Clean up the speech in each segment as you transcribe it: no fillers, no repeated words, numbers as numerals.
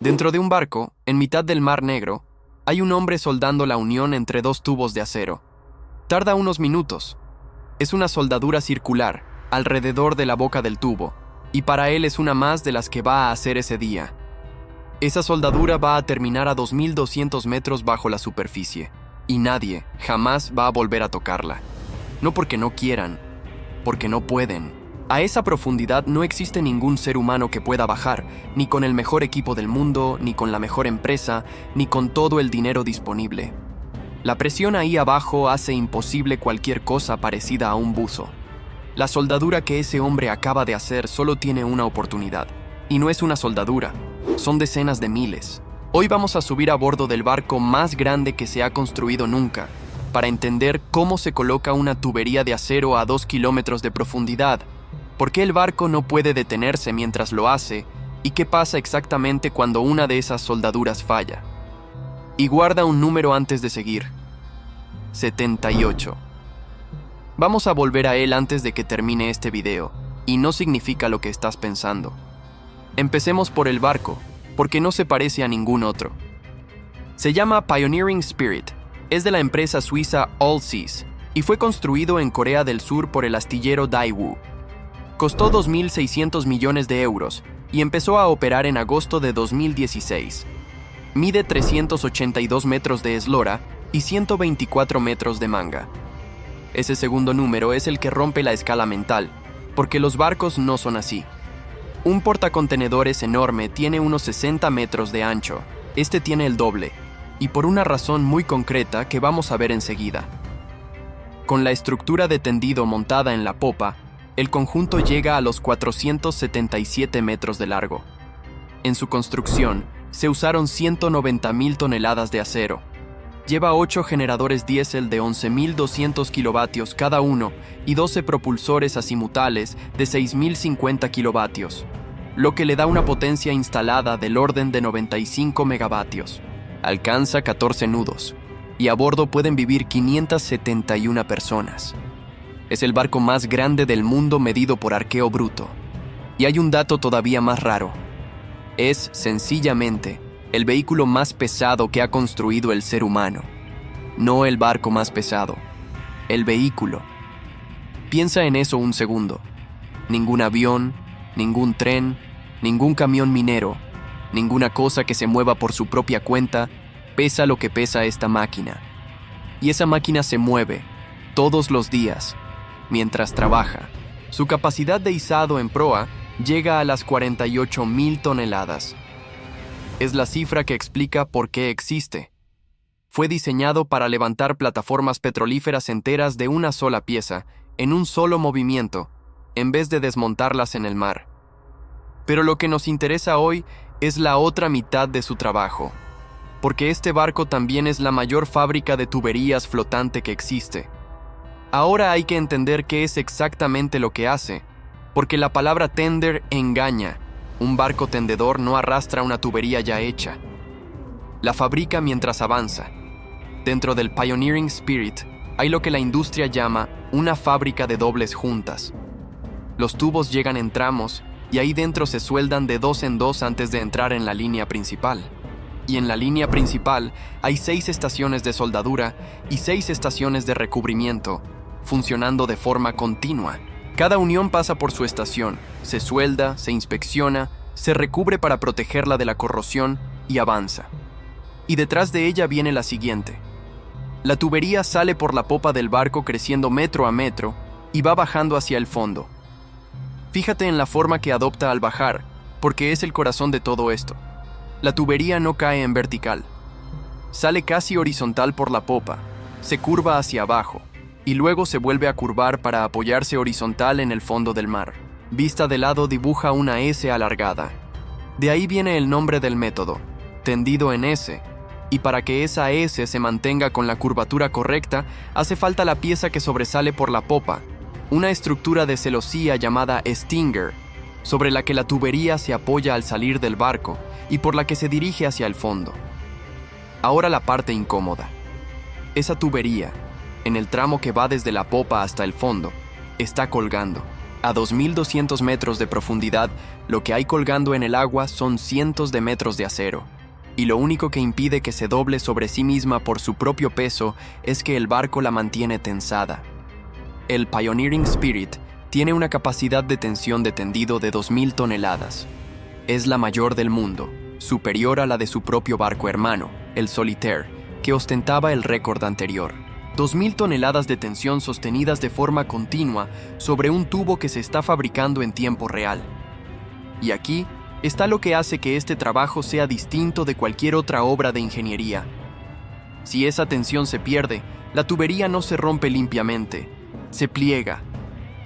Dentro de un barco, en mitad del Mar Negro, hay un hombre soldando la unión entre dos tubos de acero. Tarda unos minutos. Es una soldadura circular, alrededor de la boca del tubo, y para él es una más de las que va a hacer ese día. Esa soldadura va a terminar a 2.200 metros bajo la superficie, y nadie, jamás va a volver a tocarla. No porque no quieran, porque no pueden. A esa profundidad no existe ningún ser humano que pueda bajar, ni con el mejor equipo del mundo, ni con la mejor empresa, ni con todo el dinero disponible. La presión ahí abajo hace imposible cualquier cosa parecida a un buzo. La soldadura que ese hombre acaba de hacer solo tiene una oportunidad. Y no es una soldadura, son decenas de miles. Hoy vamos a subir a bordo del barco más grande que se ha construido nunca, para entender cómo se coloca una tubería de acero a 2 kilómetros de profundidad, por qué el barco no puede detenerse mientras lo hace y qué pasa exactamente cuando una de esas soldaduras falla. Y guarda un número antes de seguir. 78. Vamos a volver a él antes de que termine este video, y no significa lo que estás pensando. Empecemos por el barco, porque no se parece a ningún otro. Se llama Pioneering Spirit, es de la empresa suiza Allseas, y fue construido en Corea del Sur por el astillero Daewoo. Costó 2.600 millones de euros, y empezó a operar en agosto de 2016. Mide 382 metros de eslora y 124 metros de manga. Ese segundo número es el que rompe la escala mental, porque los barcos no son así. Un portacontenedores enorme tiene unos 60 metros de ancho, este tiene el doble, y por una razón muy concreta que vamos a ver enseguida. Con la estructura de tendido montada en la popa, el conjunto llega a los 477 metros de largo. En su construcción, se usaron 190.000 toneladas de acero. Lleva 8 generadores diésel de 11.200 kilovatios cada uno y 12 propulsores azimutales de 6.050 kilovatios, lo que le da una potencia instalada del orden de 95 megavatios. Alcanza 14 nudos, y a bordo pueden vivir 571 personas. Es el barco más grande del mundo medido por arqueo bruto. Y hay un dato todavía más raro. Es, sencillamente, el vehículo más pesado que ha construido el ser humano. No el barco más pesado, el vehículo. Piensa en eso un segundo. Ningún avión, ningún tren, ningún camión minero, ninguna cosa que se mueva por su propia cuenta pesa lo que pesa esta máquina. Y esa máquina se mueve, todos los días, mientras trabaja. Su capacidad de izado en proa llega a las 48.000 toneladas. Es la cifra que explica por qué existe. Fue diseñado para levantar plataformas petrolíferas enteras de una sola pieza, en un solo movimiento, en vez de desmontarlas en el mar. Pero lo que nos interesa hoy es la otra mitad de su trabajo, porque este barco también es la mayor fábrica de tuberías flotante que existe. Ahora hay que entender qué es exactamente lo que hace, porque la palabra tender engaña. Un barco tendedor no arrastra una tubería ya hecha. La fabrica mientras avanza. Dentro del Pioneering Spirit hay lo que la industria llama una fábrica de dobles juntas. Los tubos llegan en tramos y ahí dentro se sueldan de 2 en 2 antes de entrar en la línea principal. Y en la línea principal hay 6 estaciones de soldadura y 6 estaciones de recubrimiento, funcionando de forma continua. Cada unión pasa por su estación, se suelda, se inspecciona, se recubre para protegerla de la corrosión y avanza. Y detrás de ella viene la siguiente. La tubería sale por la popa del barco creciendo metro a metro y va bajando hacia el fondo. Fíjate en la forma que adopta al bajar, porque es el corazón de todo esto. La tubería no cae en vertical. Sale casi horizontal por la popa, se curva hacia abajo, y luego se vuelve a curvar para apoyarse horizontal en el fondo del mar. Vista de lado dibuja una S alargada. De ahí viene el nombre del método, tendido en S, y para que esa S se mantenga con la curvatura correcta, hace falta la pieza que sobresale por la popa, una estructura de celosía llamada stinger, sobre la que la tubería se apoya al salir del barco y por la que se dirige hacia el fondo. Ahora la parte incómoda. Esa tubería, en el tramo que va desde la popa hasta el fondo, está colgando. A 2.200 metros de profundidad, lo que hay colgando en el agua son cientos de metros de acero, y lo único que impide que se doble sobre sí misma por su propio peso es que el barco la mantiene tensada. El Pioneering Spirit tiene una capacidad de tensión de tendido de 2.000 toneladas. Es la mayor del mundo, superior a la de su propio barco hermano, el Solitaire, que ostentaba el récord anterior. 2.000 toneladas de tensión sostenidas de forma continua sobre un tubo que se está fabricando en tiempo real. Y aquí está lo que hace que este trabajo sea distinto de cualquier otra obra de ingeniería. Si esa tensión se pierde, la tubería no se rompe limpiamente, se pliega.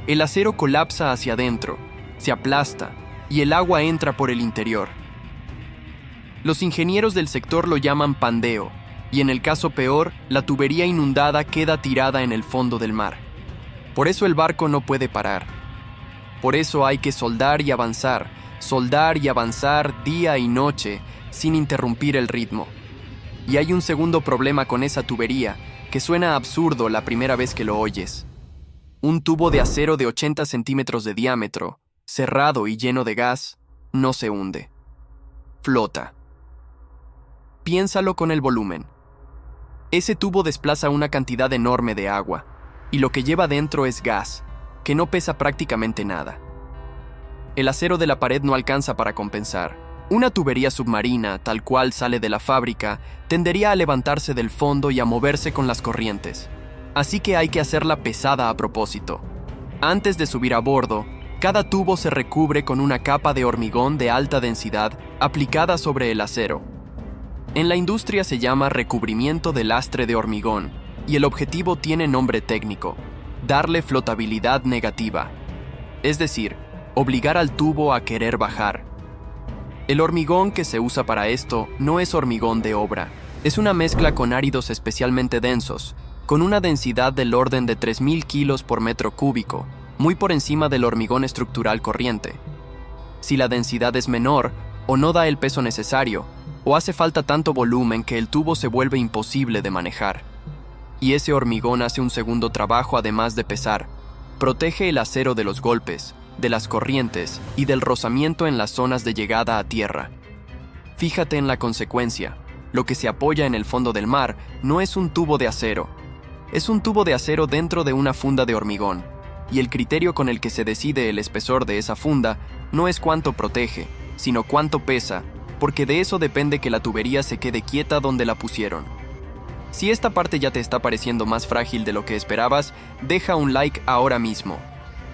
El acero colapsa hacia adentro, se aplasta y el agua entra por el interior. Los ingenieros del sector lo llaman pandeo, y en el caso peor, la tubería inundada queda tirada en el fondo del mar. Por eso el barco no puede parar. Por eso hay que soldar y avanzar día y noche sin interrumpir el ritmo. Y hay un segundo problema con esa tubería que suena absurdo la primera vez que lo oyes. Un tubo de acero de 80 centímetros de diámetro, cerrado y lleno de gas, no se hunde. Flota. Piénsalo con el volumen. Ese tubo desplaza una cantidad enorme de agua, y lo que lleva dentro es gas, que no pesa prácticamente nada. El acero de la pared no alcanza para compensar. Una tubería submarina, tal cual sale de la fábrica, tendería a levantarse del fondo y a moverse con las corrientes. Así que hay que hacerla pesada a propósito. Antes de subir a bordo, cada tubo se recubre con una capa de hormigón de alta densidad aplicada sobre el acero. En la industria se llama recubrimiento de lastre de hormigón, y el objetivo tiene nombre técnico: darle flotabilidad negativa. Es decir, obligar al tubo a querer bajar. El hormigón que se usa para esto no es hormigón de obra, es una mezcla con áridos especialmente densos, con una densidad del orden de 3.000 kilos por metro cúbico, muy por encima del hormigón estructural corriente. Si la densidad es menor, o no da el peso necesario, o hace falta tanto volumen que el tubo se vuelve imposible de manejar. Y ese hormigón hace un segundo trabajo además de pesar. Protege el acero de los golpes, de las corrientes y del rozamiento en las zonas de llegada a tierra. Fíjate en la consecuencia. Lo que se apoya en el fondo del mar no es un tubo de acero. Es un tubo de acero dentro de una funda de hormigón. Y el criterio con el que se decide el espesor de esa funda no es cuánto protege, sino cuánto pesa, porque de eso depende que la tubería se quede quieta donde la pusieron. Si esta parte ya te está pareciendo más frágil de lo que esperabas, deja un like ahora mismo.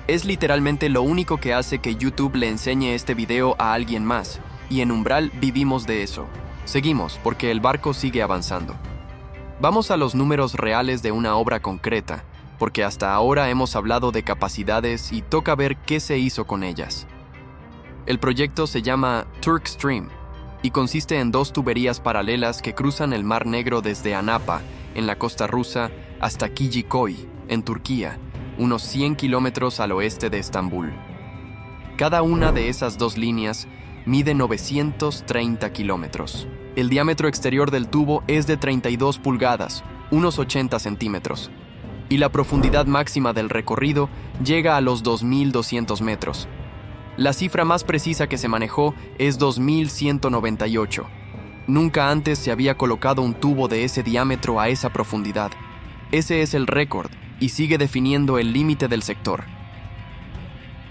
Es literalmente lo único que hace que YouTube le enseñe este video a alguien más, y en Umbral vivimos de eso. Seguimos, porque el barco sigue avanzando. Vamos a los números reales de una obra concreta, porque hasta ahora hemos hablado de capacidades y toca ver qué se hizo con ellas. El proyecto se llama Turk Stream, y consiste en 2 tuberías paralelas que cruzan el Mar Negro desde Anapa, en la costa rusa, hasta Kijikoy, en Turquía, unos 100 kilómetros al oeste de Estambul. Cada una de esas 2 líneas mide 930 kilómetros. El diámetro exterior del tubo es de 32 pulgadas, unos 80 centímetros, y la profundidad máxima del recorrido llega a los 2.200 metros. La cifra más precisa que se manejó es 2.198. Nunca antes se había colocado un tubo de ese diámetro a esa profundidad. Ese es el récord y sigue definiendo el límite del sector.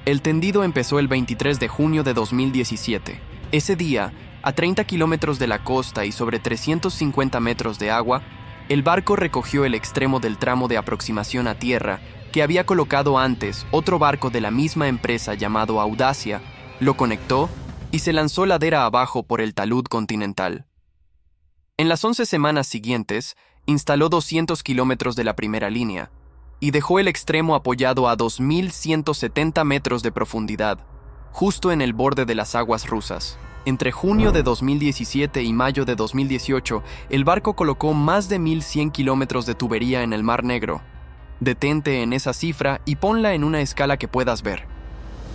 El tendido empezó el 23 de junio de 2017. Ese día, a 30 kilómetros de la costa y sobre 350 metros de agua, el barco recogió el extremo del tramo de aproximación a tierra que había colocado antes otro barco de la misma empresa llamado Audacia, lo conectó y se lanzó ladera abajo por el talud continental. En las 11 semanas siguientes, instaló 200 kilómetros de la primera línea y dejó el extremo apoyado a 2.170 metros de profundidad, justo en el borde de las aguas rusas. Entre junio de 2017 y mayo de 2018, el barco colocó más de 1.100 kilómetros de tubería en el Mar Negro. Detente en esa cifra y ponla en una escala que puedas ver.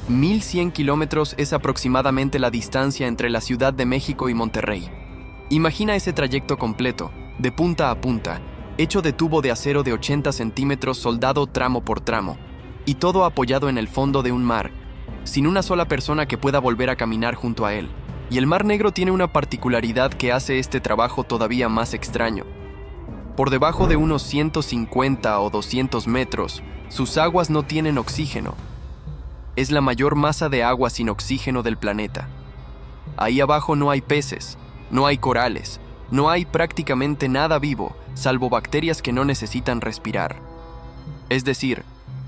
1.100 kilómetros es aproximadamente la distancia entre la Ciudad de México y Monterrey. Imagina ese trayecto completo, de punta a punta, hecho de tubo de acero de 80 centímetros soldado tramo por tramo. y todo apoyado en el fondo de un mar, sin una sola persona que pueda volver a caminar junto a él. Y el Mar Negro tiene una particularidad que hace este trabajo todavía más extraño. Por debajo de unos 150 o 200 metros, sus aguas no tienen oxígeno. Es la mayor masa de agua sin oxígeno del planeta. Ahí abajo no hay peces, no hay corales, no hay prácticamente nada vivo, salvo bacterias que no necesitan respirar. Es decir,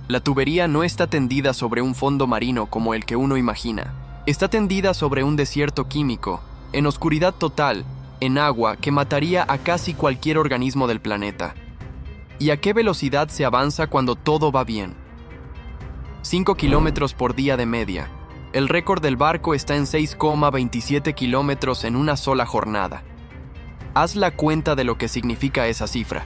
la tubería no está tendida sobre un fondo marino como el que uno imagina. Está tendida sobre un desierto químico, en oscuridad total, en agua que mataría a casi cualquier organismo del planeta. ¿Y a qué velocidad se avanza cuando todo va bien? 5 kilómetros por día de media. El récord del barco está en 6,27 kilómetros en una sola jornada. Haz la cuenta de lo que significa esa cifra.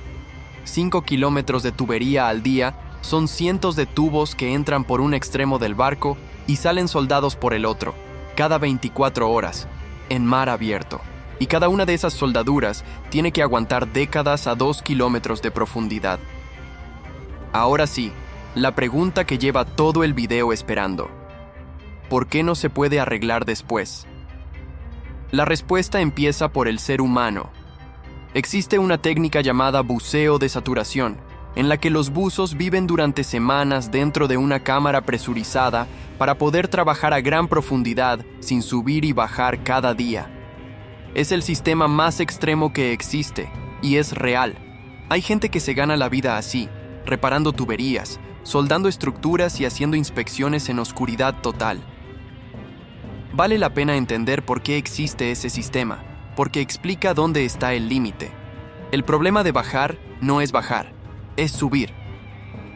5 kilómetros de tubería al día son cientos de tubos que entran por un extremo del barco y salen soldados por el otro, cada 24 horas, en mar abierto. Y cada una de esas soldaduras tiene que aguantar décadas a 2 kilómetros de profundidad. Ahora sí, la pregunta que lleva todo el video esperando. ¿Por qué no se puede arreglar después? La respuesta empieza por el ser humano. Existe una técnica llamada buceo de saturación, en la que los buzos viven durante semanas dentro de una cámara presurizada para poder trabajar a gran profundidad sin subir y bajar cada día. Es el sistema más extremo que existe, y es real. Hay gente que se gana la vida así, reparando tuberías, soldando estructuras y haciendo inspecciones en oscuridad total. Vale la pena entender por qué existe ese sistema, porque explica dónde está el límite. El problema de bajar no es bajar, es subir.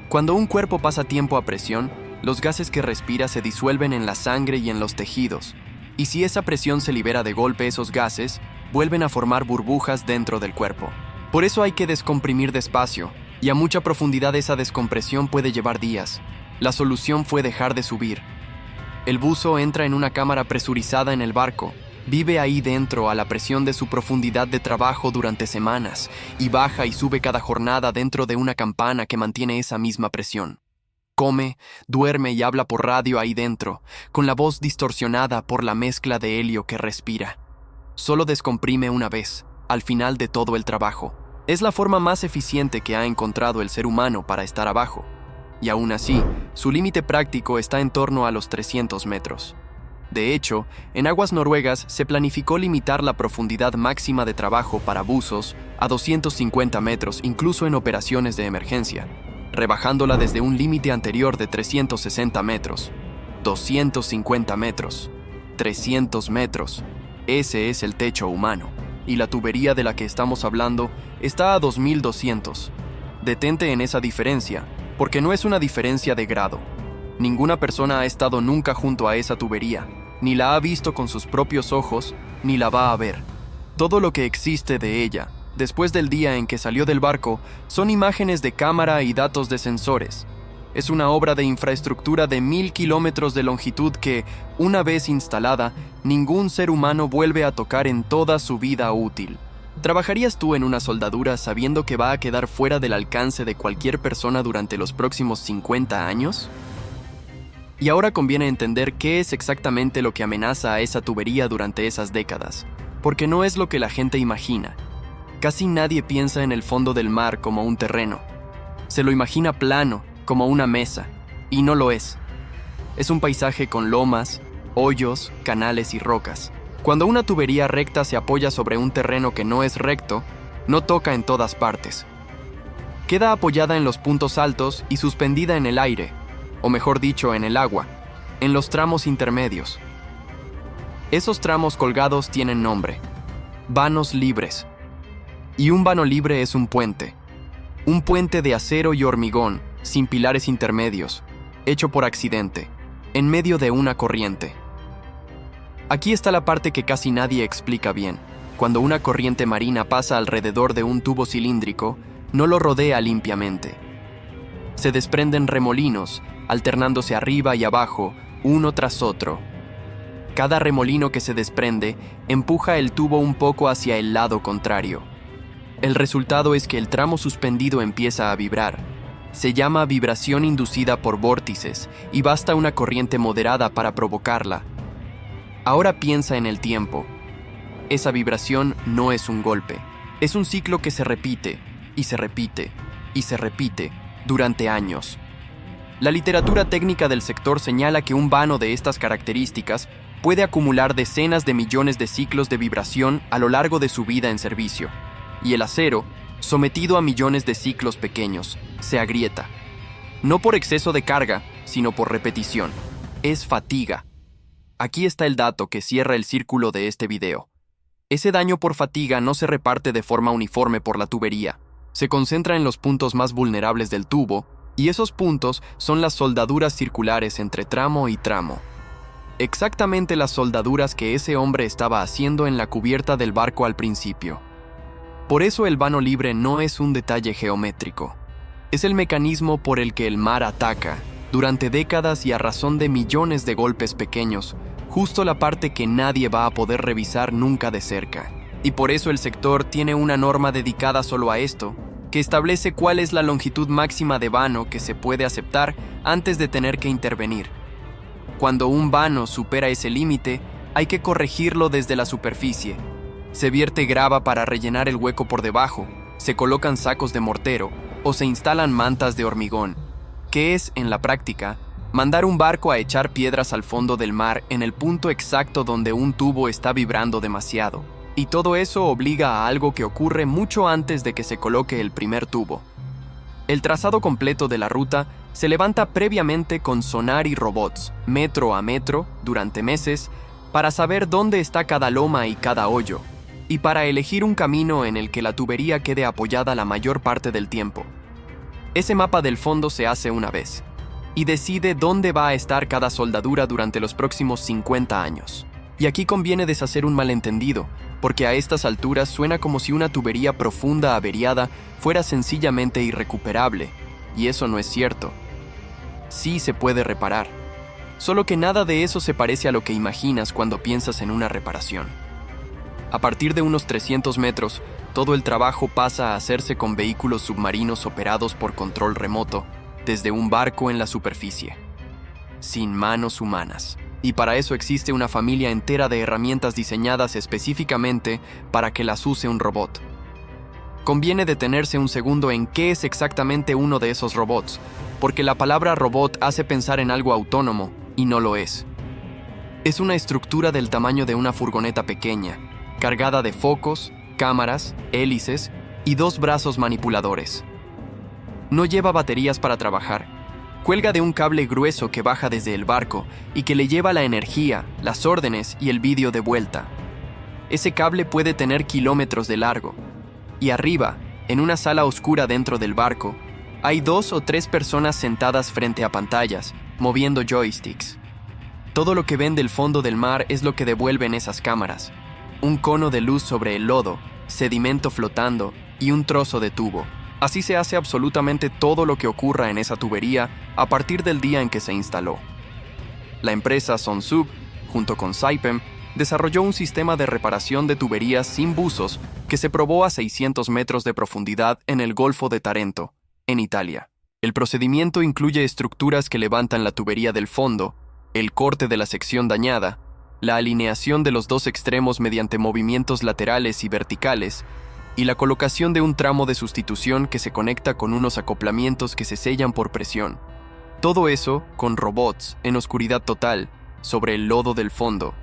Cuando un cuerpo pasa tiempo a presión, los gases que respira se disuelven en la sangre y en los tejidos, y si esa presión se libera de golpe, esos gases vuelven a formar burbujas dentro del cuerpo. Por eso hay que descomprimir despacio, y a mucha profundidad esa descompresión puede llevar días. La solución fue dejar de subir. El buzo entra en una cámara presurizada en el barco, vive ahí dentro a la presión de su profundidad de trabajo durante semanas, y baja y sube cada jornada dentro de una campana que mantiene esa misma presión. Come, duerme y habla por radio ahí dentro, con la voz distorsionada por la mezcla de helio que respira. Solo descomprime una vez, al final de todo el trabajo. Es la forma más eficiente que ha encontrado el ser humano para estar abajo. Y aún así, su límite práctico está en torno a los 300 metros. De hecho, en aguas noruegas se planificó limitar la profundidad máxima de trabajo para buzos a 250 metros, incluso en operaciones de emergencia, rebajándola desde un límite anterior de 360 metros, 250 metros, 300 metros. Ese es el techo humano, y la tubería de la que estamos hablando está a 2200. Detente en esa diferencia, porque no es una diferencia de grado. Ninguna persona ha estado nunca junto a esa tubería, ni la ha visto con sus propios ojos, ni la va a ver. Todo lo que existe de ella, después del día en que salió del barco, son imágenes de cámara y datos de sensores. Es una obra de infraestructura de 1000 kilómetros de longitud que, una vez instalada, ningún ser humano vuelve a tocar en toda su vida útil. ¿Trabajarías tú en una soldadura sabiendo que va a quedar fuera del alcance de cualquier persona durante los próximos 50 años? Y ahora conviene entender qué es exactamente lo que amenaza a esa tubería durante esas décadas, porque no es lo que la gente imagina. Casi nadie piensa en el fondo del mar como un terreno. Se lo imagina plano, como una mesa, y no lo es. Es un paisaje con lomas, hoyos, canales y rocas. Cuando una tubería recta se apoya sobre un terreno que no es recto, no toca en todas partes. Queda apoyada en los puntos altos y suspendida en el aire, o mejor dicho, en el agua, en los tramos intermedios. Esos tramos colgados tienen nombre: vanos libres. Y un vano libre es un puente de acero y hormigón, sin pilares intermedios, hecho por accidente, en medio de una corriente. Aquí está la parte que casi nadie explica bien. Cuando una corriente marina pasa alrededor de un tubo cilíndrico, no lo rodea limpiamente. Se desprenden remolinos, alternándose arriba y abajo, uno tras otro. Cada remolino que se desprende empuja el tubo un poco hacia el lado contrario. El resultado es que el tramo suspendido empieza a vibrar, Se llama vibración inducida por vórtices y basta una corriente moderada para provocarla. Ahora piensa en el tiempo. Esa vibración no es un golpe, es un ciclo que se repite y se repite y se repite durante años. La literatura técnica del sector señala que un vano de estas características puede acumular decenas de millones de ciclos de vibración a lo largo de su vida en servicio, y el acero, sometido a millones de ciclos pequeños, se agrieta. No por exceso de carga, sino por repetición. Es fatiga. Aquí está el dato que cierra el círculo de este video. Ese daño por fatiga no se reparte de forma uniforme por la tubería. Se concentra en los puntos más vulnerables del tubo, y esos puntos son las soldaduras circulares entre tramo y tramo. Exactamente las soldaduras que ese hombre estaba haciendo en la cubierta del barco al principio. Por eso el vano libre no es un detalle geométrico. Es el mecanismo por el que el mar ataca, durante décadas y a razón de millones de golpes pequeños, justo la parte que nadie va a poder revisar nunca de cerca. Y por eso el sector tiene una norma dedicada solo a esto, que establece cuál es la longitud máxima de vano que se puede aceptar antes de tener que intervenir. Cuando un vano supera ese límite, hay que corregirlo desde la superficie. Se vierte grava para rellenar el hueco por debajo, se colocan sacos de mortero o se instalan mantas de hormigón, que es, en la práctica, mandar un barco a echar piedras al fondo del mar en el punto exacto donde un tubo está vibrando demasiado. Y todo eso obliga a algo que ocurre mucho antes de que se coloque el primer tubo. El trazado completo de la ruta se levanta previamente con sonar y robots, metro a metro, durante meses, para saber dónde está cada loma y cada hoyo, y para elegir un camino en el que la tubería quede apoyada la mayor parte del tiempo. Ese mapa del fondo se hace una vez, y decide dónde va a estar cada soldadura durante los próximos 50 años. Y aquí conviene deshacer un malentendido, porque a estas alturas suena como si una tubería profunda averiada fuera sencillamente irrecuperable, y eso no es cierto. Sí se puede reparar, solo que nada de eso se parece a lo que imaginas cuando piensas en una reparación. A partir de unos 300 metros, todo el trabajo pasa a hacerse con vehículos submarinos operados por control remoto, desde un barco en la superficie, sin manos humanas. Y para eso existe una familia entera de herramientas diseñadas específicamente para que las use un robot. Conviene detenerse un segundo en qué es exactamente uno de esos robots, porque la palabra robot hace pensar en algo autónomo, y no lo es. Es una estructura del tamaño de una furgoneta pequeña, cargada de focos, cámaras, hélices y 2 brazos manipuladores. No lleva baterías para trabajar. Cuelga de un cable grueso que baja desde el barco y que le lleva la energía, las órdenes y el vídeo de vuelta. Ese cable puede tener kilómetros de largo. Y arriba, en una sala oscura dentro del barco, hay 2 o 3 personas sentadas frente a pantallas, moviendo joysticks. Todo lo que ven del fondo del mar es lo que devuelven esas cámaras. Un cono de luz sobre el lodo, sedimento flotando y un trozo de tubo. Así se hace absolutamente todo lo que ocurra en esa tubería a partir del día en que se instaló. La empresa Sonsub, junto con Saipem, desarrolló un sistema de reparación de tuberías sin buzos que se probó a 600 metros de profundidad en el Golfo de Tarento, en Italia. El procedimiento incluye estructuras que levantan la tubería del fondo, el corte de la sección dañada, la alineación de los 2 extremos mediante movimientos laterales y verticales, y la colocación de un tramo de sustitución que se conecta con unos acoplamientos que se sellan por presión. Todo eso con robots, en oscuridad total, sobre el lodo del fondo.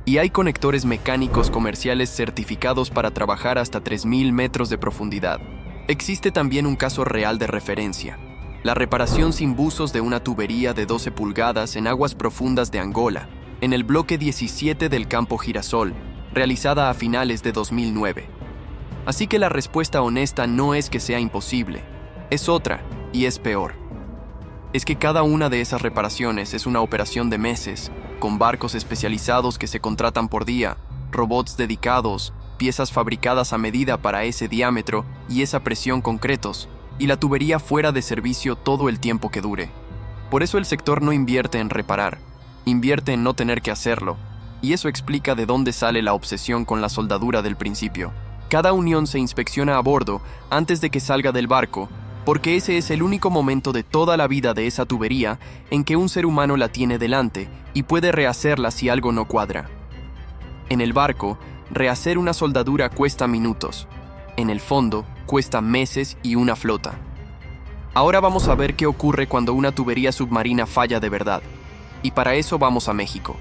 Y hay conectores mecánicos comerciales certificados para trabajar hasta 3.000 metros de profundidad. Existe también un caso real de referencia: la reparación sin buzos de una tubería de 12 pulgadas en aguas profundas de Angola, en el bloque 17 del Campo Girasol, realizada a finales de 2009. Así que la respuesta honesta no es que sea imposible, es otra, y es peor. Es que cada una de esas reparaciones es una operación de meses, con barcos especializados que se contratan por día, robots dedicados, piezas fabricadas a medida para ese diámetro y esa presión concretos, y la tubería fuera de servicio todo el tiempo que dure. Por eso el sector no invierte en reparar, invierte en no tener que hacerlo, y eso explica de dónde sale la obsesión con la soldadura del principio. Cada unión se inspecciona a bordo antes de que salga del barco, porque ese es el único momento de toda la vida de esa tubería en que un ser humano la tiene delante y puede rehacerla si algo no cuadra. En el barco, rehacer una soldadura cuesta minutos. En el fondo, cuesta meses y una flota. Ahora vamos a ver qué ocurre cuando una tubería submarina falla de verdad. Y para eso vamos a México.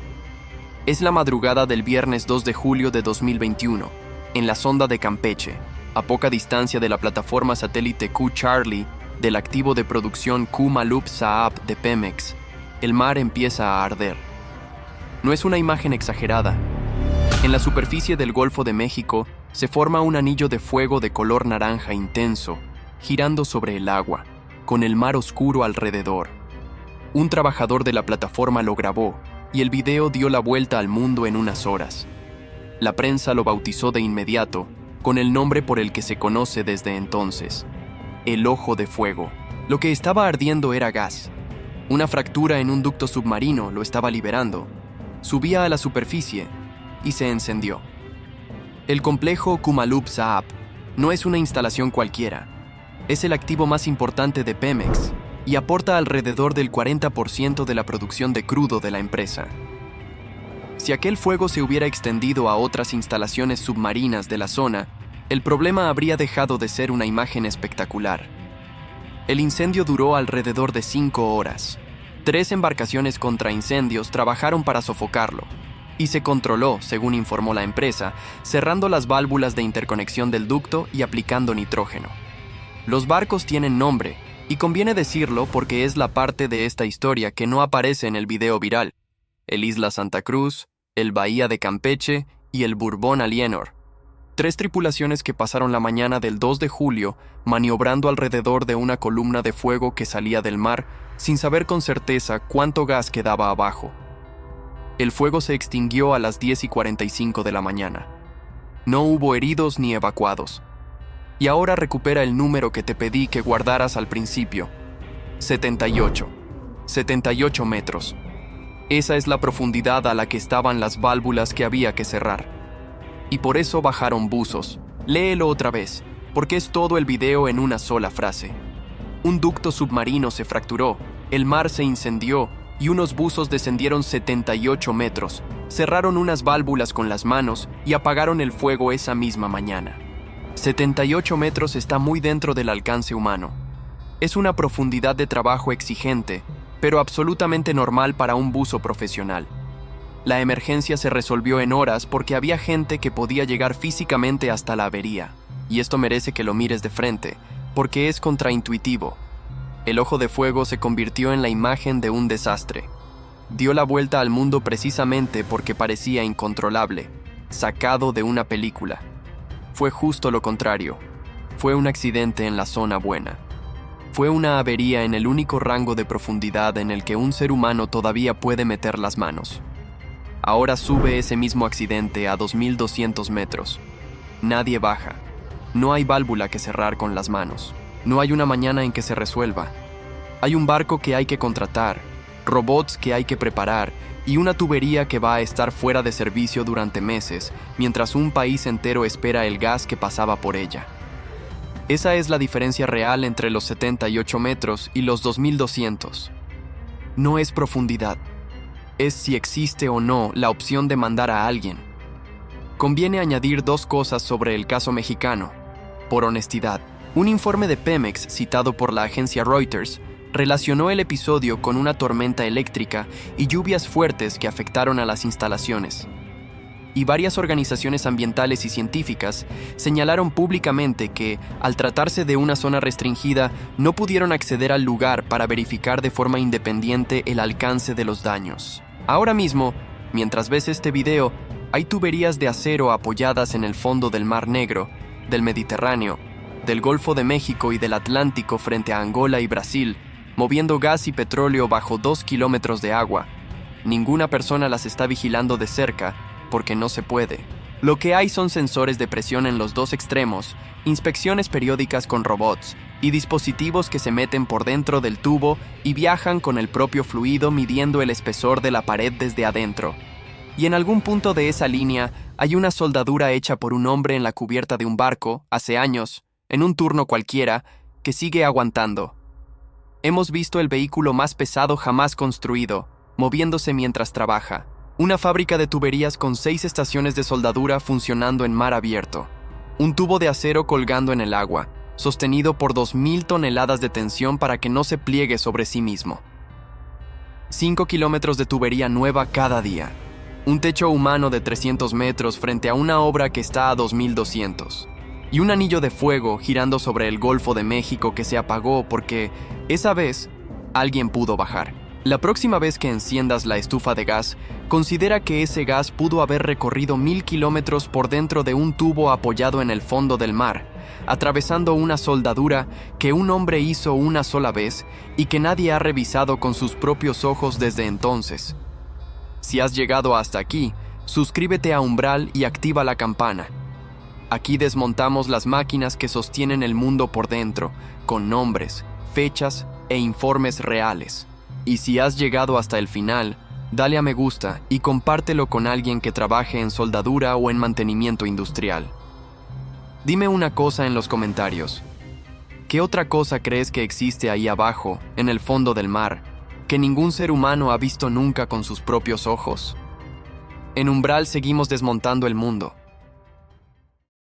Es la madrugada del viernes 2 de julio de 2021, en la sonda de Campeche, a poca distancia de la plataforma satélite Q-Charlie del activo de producción Ku-Malup-Saab de Pemex. El mar empieza a arder. No es una imagen exagerada. En la superficie del Golfo de México se forma un anillo de fuego de color naranja intenso, girando sobre el agua, con el mar oscuro alrededor. Un trabajador de la plataforma lo grabó y el video dio la vuelta al mundo en unas horas. La prensa lo bautizó de inmediato con el nombre por el que se conoce desde entonces: el Ojo de Fuego. Lo que estaba ardiendo era gas. Una fractura en un ducto submarino lo estaba liberando. Subía a la superficie y se encendió. El complejo Ku-Malup-Saab no es una instalación cualquiera. Es el activo más importante de Pemex y aporta alrededor del 40% de la producción de crudo de la empresa. Si aquel fuego se hubiera extendido a otras instalaciones submarinas de la zona, el problema habría dejado de ser una imagen espectacular. El incendio duró alrededor de 5 horas. 3 embarcaciones contra incendios trabajaron para sofocarlo, y se controló, según informó la empresa, cerrando las válvulas de interconexión del ducto y aplicando nitrógeno. Los barcos tienen nombre, y conviene decirlo porque es la parte de esta historia que no aparece en el video viral: el Isla Santa Cruz, el Bahía de Campeche y el Bourbon Alienor. 3 tripulaciones que pasaron la mañana del 2 de julio maniobrando alrededor de una columna de fuego que salía del mar sin saber con certeza cuánto gas quedaba abajo. El fuego se extinguió a las 10:45 de la mañana. No hubo heridos ni evacuados. Y ahora recupera el número que te pedí que guardaras al principio: 78. 78 metros. Esa es la profundidad a la que estaban las válvulas que había que cerrar. Y por eso bajaron buzos. Léelo otra vez, porque es todo el video en una sola frase. Un ducto submarino se fracturó, el mar se incendió y unos buzos descendieron 78 metros, cerraron unas válvulas con las manos y apagaron el fuego esa misma mañana. 78 metros está muy dentro del alcance humano. Es una profundidad de trabajo exigente, pero absolutamente normal para un buzo profesional. La emergencia se resolvió en horas porque había gente que podía llegar físicamente hasta la avería, y esto merece que lo mires de frente, porque es contraintuitivo. El Ojo de Fuego se convirtió en la imagen de un desastre. Dio la vuelta al mundo precisamente porque parecía incontrolable, sacado de una película. Fue justo lo contrario. Fue un accidente en la zona buena. Fue una avería en el único rango de profundidad en el que un ser humano todavía puede meter las manos. Ahora sube ese mismo accidente a 2.200 metros. Nadie baja. No hay válvula que cerrar con las manos. No hay una mañana en que se resuelva. Hay un barco que hay que contratar, robots que hay que preparar y una tubería que va a estar fuera de servicio durante meses, mientras un país entero espera el gas que pasaba por ella. Esa es la diferencia real entre los 78 metros y los 2.200. No es profundidad. Es si existe o no la opción de mandar a alguien. Conviene añadir 2 cosas sobre el caso mexicano. Por honestidad, un informe de Pemex citado por la agencia Reuters relacionó el episodio con una tormenta eléctrica y lluvias fuertes que afectaron a las instalaciones. Y varias organizaciones ambientales y científicas señalaron públicamente que, al tratarse de una zona restringida, no pudieron acceder al lugar para verificar de forma independiente el alcance de los daños. Ahora mismo, mientras ves este video, hay tuberías de acero apoyadas en el fondo del Mar Negro, del Mediterráneo, del Golfo de México y del Atlántico frente a Angola y Brasil, moviendo gas y petróleo bajo 2 kilómetros de agua. Ninguna persona las está vigilando de cerca, porque no se puede. Lo que hay son sensores de presión en los 2 extremos, inspecciones periódicas con robots y dispositivos que se meten por dentro del tubo y viajan con el propio fluido midiendo el espesor de la pared desde adentro. Y en algún punto de esa línea hay una soldadura hecha por un hombre en la cubierta de un barco, hace años, en un turno cualquiera, que sigue aguantando. Hemos visto el vehículo más pesado jamás construido, moviéndose mientras trabaja. Una fábrica de tuberías con 6 estaciones de soldadura funcionando en mar abierto. Un tubo de acero colgando en el agua, sostenido por 2000 toneladas de tensión para que no se pliegue sobre sí mismo. 5 kilómetros de tubería nueva cada día. Un techo humano de 300 metros frente a una obra que está a 2200. Y un anillo de fuego girando sobre el Golfo de México que se apagó porque, esa vez, alguien pudo bajar. La próxima vez que enciendas la estufa de gas, considera que ese gas pudo haber recorrido 1000 kilómetros por dentro de un tubo apoyado en el fondo del mar, atravesando una soldadura que un hombre hizo una sola vez y que nadie ha revisado con sus propios ojos desde entonces. Si has llegado hasta aquí, suscríbete a Umbral y activa la campana. Aquí desmontamos las máquinas que sostienen el mundo por dentro, con nombres, fechas e informes reales. Y si has llegado hasta el final, dale a me gusta y compártelo con alguien que trabaje en soldadura o en mantenimiento industrial. Dime una cosa en los comentarios. ¿Qué otra cosa crees que existe ahí abajo, en el fondo del mar, que ningún ser humano ha visto nunca con sus propios ojos? En Umbral seguimos desmontando el mundo.